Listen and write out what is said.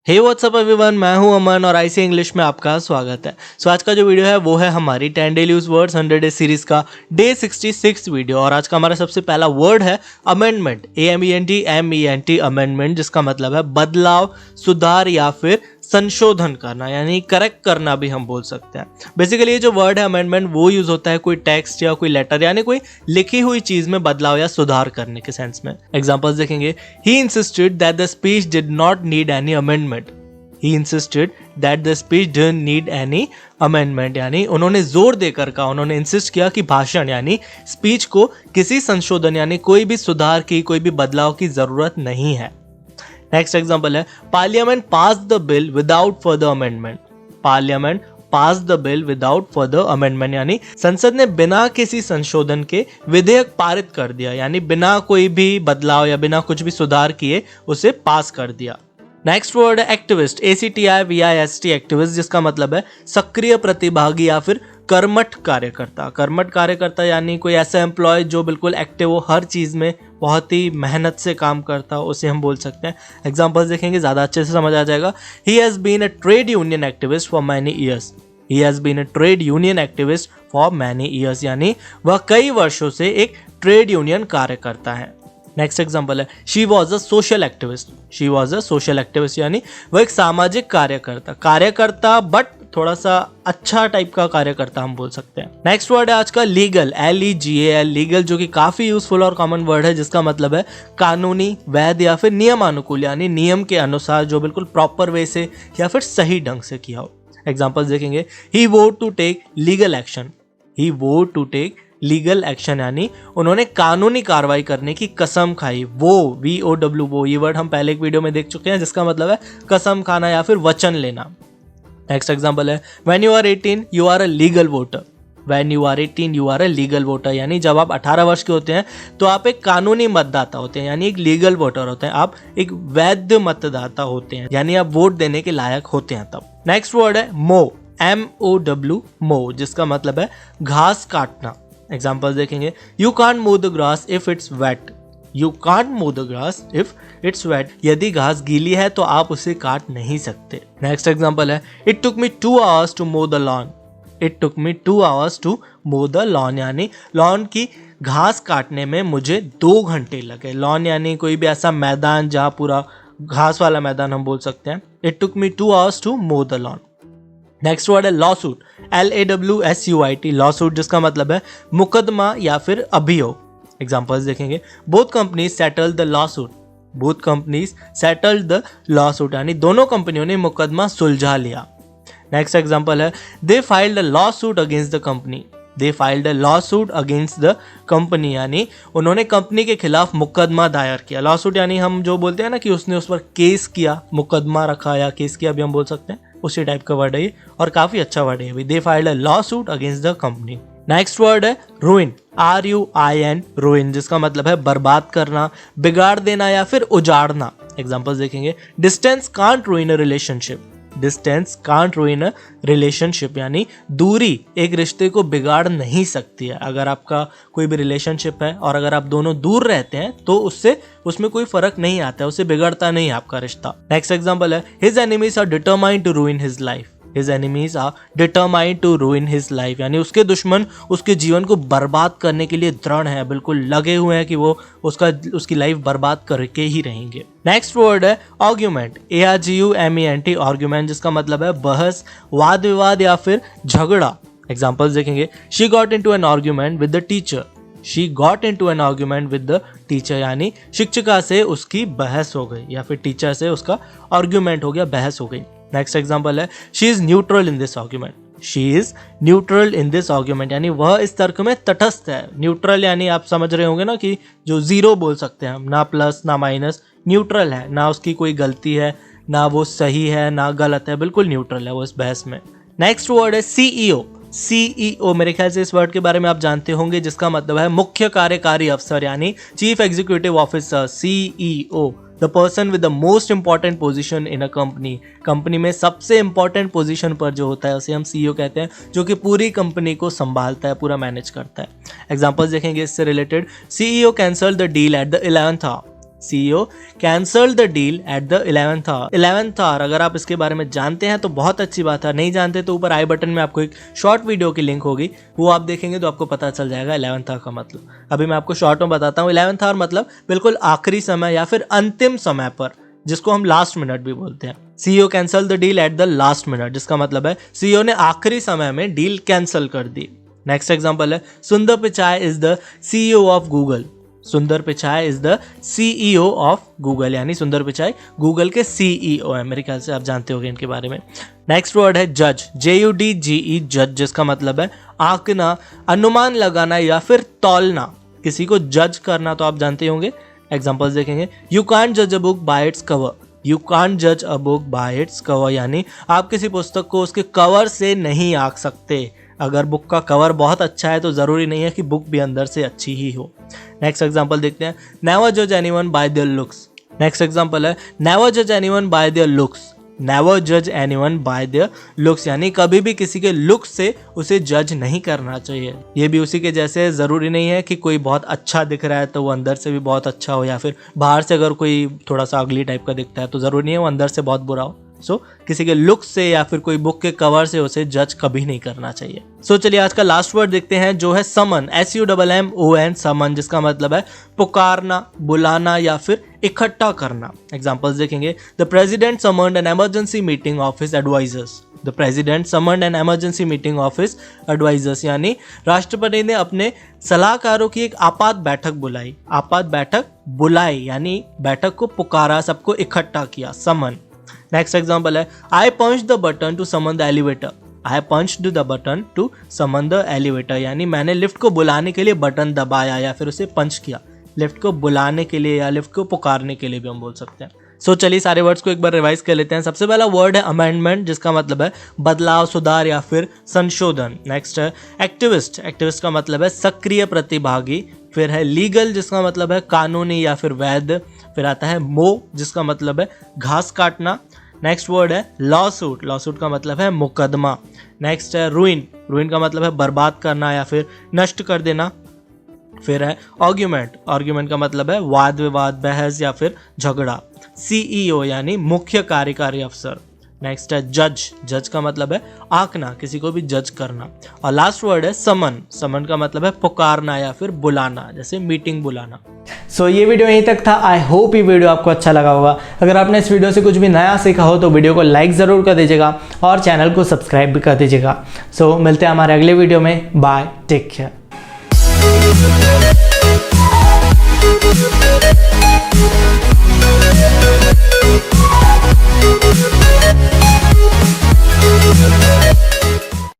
हे WhatsApp everyone, मैं हूं अमन और आईसी इंग्लिश में आपका स्वागत है। आज का जो वीडियो है वो है हमारी 10 daily use words 100 day series का डे 66 वीडियो। और आज का हमारा सबसे पहला वर्ड है अमेंडमेंट, AMENT अमेंडमेंट, जिसका मतलब है बदलाव, सुधार या फिर संशोधन करना, यानी करेक्ट करना भी हम बोल सकते हैं। बेसिकली ये जो वर्ड है अमेंडमेंट वो यूज होता है कोई टेक्स्ट या कोई लेटर यानी कोई लिखी हुई चीज में बदलाव या सुधार करने के सेंस में। एग्जांपल्स देखेंगे। He insisted that the speech did not need any amendment. He insisted that the speech didn't need any amendment, यानी उन्होंने जोर देकर कहा, उन्होंने इंसिस्ट किया कि भाषण यानी स्पीच को किसी संशोधन यानी कोई भी सुधार की, कोई भी बदलाव की जरूरत नहीं है। नेक्स्ट एग्जांपल है parliament pass the bill without further amendment. Parliament pass the bill without further amendment, यानी संसद ने बिना किसी संशोधन के विधेयक पारित कर दिया, यानी बिना कोई भी बदलाव या बिना कुछ भी सुधार किए उसे पास कर दिया। नेक्स्ट वर्ड है एक्टिविस्ट, ACTIVIST एक्टिविस्ट, जिसका मतलब है सक्रिय प्रतिभागी या फिर कर्मठ कार्यकर्ता। कर्मठ कार्यकर्ता यानी कोई ऐसा एम्प्लॉय जो बिल्कुल एक्टिव हो, हर चीज में बहुत ही मेहनत से काम करता हो, उसे हम बोल सकते हैं। एग्जांपल्स देखेंगे ज्यादा अच्छे से समझ आ जाएगा। He has been a trade union activist for many years. He has been a trade union activist for many years, यानी वह कई वर्षों से एक ट्रेड यूनियन कार्यकर्ता है। नेक्स्ट एग्जांपल है she was a social activist. She was a social activist, यानी वह एक सामाजिक कार्यकर्ता बट थोड़ा सा अच्छा टाइप का कार्यकर्ता हम बोल सकते हैं। नेक्स्ट वर्ड है आज का लीगल, LEGAL, लीगल, जो कि काफी यूजफुल और कॉमन वर्ड है, जिसका मतलब है कानूनी, वैध या फिर नियमानुकूल, यानी नियम के अनुसार जो बिल्कुल प्रॉपर वे से या फिर सही ढंग से किया हो। एग्जाम्पल्स देखेंगे। He vote to take legal action. He vote to take legal action, यानी उन्होंने कानूनी कार्रवाई करने की कसम खाई। VOW, वो ये वर्ड हम पहले एक वीडियो में देख चुके हैं, जिसका मतलब है कसम खाना या फिर वचन लेना। नेक्स्ट एग्जांपल है when you are 18 you are a legal voter. When you are 18 you are a legal voter, यानी जब आप 18 वर्ष के होते हैं तो आप एक कानूनी मतदाता होते हैं, यानी एक लीगल वोटर होते हैं, आप एक वैध मतदाता होते हैं, यानी आप वोट देने के लायक होते हैं तब। नेक्स्ट वर्ड है मो, MOW, मो, जिसका मतलब है घास काटना। एग्जाम्पल्स देखेंगे। You can't mow the grass if it's wet. You can't mow the grass if it's wet, यदि घास गीली है तो आप उसे काट नहीं सकते। नेक्स्ट एग्जाम्पल है it took me 2 hours to mow the lawn. It took me 2 hours to mow the lawn, यानी लॉन की घास काटने में मुझे 2 घंटे लगे। लॉन यानी कोई भी ऐसा मैदान जहाँ पूरा घास वाला मैदान हम बोल सकते हैं। It took me 2 hours to mow the lawn. Next word है लॉसूट, LAWSUIT, लॉसूट, जिसका मतलब है मुकदमा या फिर अभियोग। एग्जांपल्स देखेंगे। Both companies settled the lawsuit. Both companies settled the lawsuit, यानी दोनों कंपनियों ने मुकदमा सुलझा लिया। नेक्स्ट एग्जांपल है they filed a lawsuit against the company. They filed a lawsuit against the company, यानी उन्होंने कंपनी के खिलाफ मुकदमा दायर किया। लॉसूट यानी हम जो बोलते हैं ना कि उसने उस पर केस किया, मुकदमा रखा या केस किया भी हम बोल सकते हैं, उसी टाइप का वर्ड है ये और काफी अच्छा वर्ड है ये। They filed a lawsuit against the company. Next word है रूइन, RUIN, रूइन, जिसका मतलब है बर्बाद करना, बिगाड़ देना या फिर उजाड़ना। एग्जांपल्स देखेंगे। Distance can't रूइन a relationship. Distance can't रूइन a relationship, यानी दूरी एक रिश्ते को बिगाड़ नहीं सकती है। अगर आपका कोई भी रिलेशनशिप है और अगर आप दोनों दूर रहते हैं तो उसमें कोई फर्क नहीं आता है, उससे बिगड़ता नहीं आपका रिश्ता। नेक्स्ट एग्जांपल है his enemies are determined to ruin his life. His enemies are determined to ruin his life, यानी उसके दुश्मन उसके जीवन को बर्बाद करने के लिए दृढ़ हैं, बिल्कुल लगे हुए हैं कि वो उसकी लाइफ बर्बाद करके ही रहेंगे। नेक्स्ट वर्ड है आर्ग्यूमेंट, ARGUMENT, आर्ग्यूमेंट, जिसका मतलब है बहस, वाद विवाद या फिर झगड़ा। एग्जाम्पल्स देखेंगे। She got into an argument with the teacher. She got into an argument with the teacher, यानी शिक्षिका से उसकी बहस हो गई या फिर टीचर से उसका आर्ग्यूमेंट हो गया, बहस हो गई। नेक्स्ट एग्जांपल है she is neutral in this argument. She is neutral in this argument, यानी वह इस तर्क में तटस्थ है। न्यूट्रल यानी आप समझ रहे होंगे ना कि जो जीरो बोल सकते हैं हम, ना प्लस ना माइनस, न्यूट्रल है, ना उसकी कोई गलती है, ना वो सही है ना गलत है, बिल्कुल न्यूट्रल है वो इस बहस में। नेक्स्ट वर्ड है CEO, मेरे ख्याल से इस वर्ड के बारे में आप जानते होंगे, जिसका मतलब है मुख्य कार्यकारी अफसर, यानी chief executive officer, CEO, the person with the most important position in a company. Company में सबसे इंपॉर्टेंट पोजीशन पर जो होता है उसे हम CEO कहते हैं, जो कि पूरी कंपनी को संभालता है, पूरा मैनेज करता है। एग्जांपल्स देखेंगे इससे related. CEO cancel the deal at the 11th hour. CEO cancel the deal at the 11th hour. 11th hour अगर आप इसके बारे में जानते हैं तो बहुत अच्छी बात है, नहीं जानते तो ऊपर आई बटन में आपको एक शॉर्ट वीडियो की लिंक होगी, वो आप देखेंगे तो आपको पता चल जाएगा 11th आवर का मतलब। अभी मैं आपको शॉर्ट में बताता हूँ। 11th आवर मतलब बिल्कुल आखिरी समय या फिर अंतिम समय पर, जिसको हम लास्ट मिनट भी बोलते हैं। CEO cancel the deal at the last minute, जिसका मतलब है CEO ने आखिरी समय में डील कैंसिल कर दी। नेक्स्ट एग्जांपल है Sundar Pichai is the CEO of Google. Sundar Pichai is the CEO of Google, यानी सुंदर पिचाई गूगल के CEO है। मेरे ख्याल से आप जानते होंगे इनके बारे में। नेक्स्ट वर्ड है जज, JUDGE, जज, जिसका मतलब है आंकना, अनुमान लगाना या फिर तौलना। किसी को जज करना तो आप जानते होंगे। एग्जाम्पल्स देखेंगे। यू कांट जज a book by its cover. You can't जज a book by its cover, यानी आप किसी पुस्तक को उसके कवर से नहीं आंक सकते। अगर बुक का कवर बहुत अच्छा है तो ज़रूरी नहीं है कि बुक भी अंदर से अच्छी ही हो। नेक्स्ट एग्जाम्पल देखते हैं। नेवर जज anyone bye there looks. Next example है नेवर जज anyone bye there looks. Never जज एनीवन बाय देयर लुक्स, यानी कभी भी किसी के लुक्स से उसे जज नहीं करना चाहिए। ये भी उसी के जैसे, ज़रूरी नहीं है कि कोई बहुत अच्छा दिख रहा है तो वो अंदर से भी बहुत अच्छा हो, या फिर बाहर से अगर कोई थोड़ा सा अगली टाइप का दिखता है तो ज़रूरी नहीं है वो अंदर से बहुत बुरा हो। सो किसी के लुक से या फिर कोई बुक के कवर से उसे जज कभी नहीं करना चाहिए। चलिए आज का लास्ट वर्ड देखते हैं जो है समन, SUMMON, समन, जिसका मतलब है पुकारना, बुलाना या फिर इकट्ठा करना। एग्जांपल्स देखेंगे। The president summoned an emergency meeting of his advisers. The president summoned an emergency meeting of his advisers, यानी राष्ट्रपति ने अपने सलाहकारों की एक आपात बैठक बुलाई। आपात बैठक बुलाई यानी बैठक को पुकारा, सबको इकट्ठा किया, समन। नेक्स्ट एग्जाम्पल है I punch the button to summon the elevator. I punched the button to summon the elevator, यानी मैंने लिफ्ट को बुलाने के लिए बटन दबाया या फिर उसे पंच किया। लिफ्ट को बुलाने के लिए या लिफ्ट को पुकारने के लिए भी हम बोल सकते हैं। चलिए सारे वर्ड्स को एक बार रिवाइज कर लेते हैं। सबसे पहला वर्ड है अमेंडमेंट, जिसका मतलब है बदलाव, सुधार या फिर संशोधन। नेक्स्ट है एक्टिविस्ट। एक्टिविस्ट का मतलब है सक्रिय प्रतिभागी। फिर है लीगल, जिसका मतलब है कानूनी या फिर वैध। फिर आता है मो, जिसका मतलब है घास काटना। नेक्स्ट वर्ड है लॉ सूट। लॉ सूट का मतलब है मुकदमा। नेक्स्ट है रूइन। रूइन का मतलब है बर्बाद करना या फिर नष्ट कर देना। फिर है आर्ग्यूमेंट। आर्ग्यूमेंट का मतलब है वाद विवाद, बहस या फिर झगड़ा। CEO यानी मुख्य कार्यकारी अफसर। नेक्स्ट है जज। जज का मतलब है आंकना, किसी को भी जज करना। और लास्ट वर्ड है समन। समन का मतलब है पुकारना या फिर बुलाना, जैसे मीटिंग बुलाना। ये वीडियो यहीं तक था। आई होप ये वीडियो आपको अच्छा लगा होगा। अगर आपने इस वीडियो से कुछ भी नया सीखा हो तो वीडियो को लाइक ज़रूर कर दीजिएगा और चैनल को सब्सक्राइब भी कर दीजिएगा। मिलते हैं हमारे अगले वीडियो में। Bye, take care.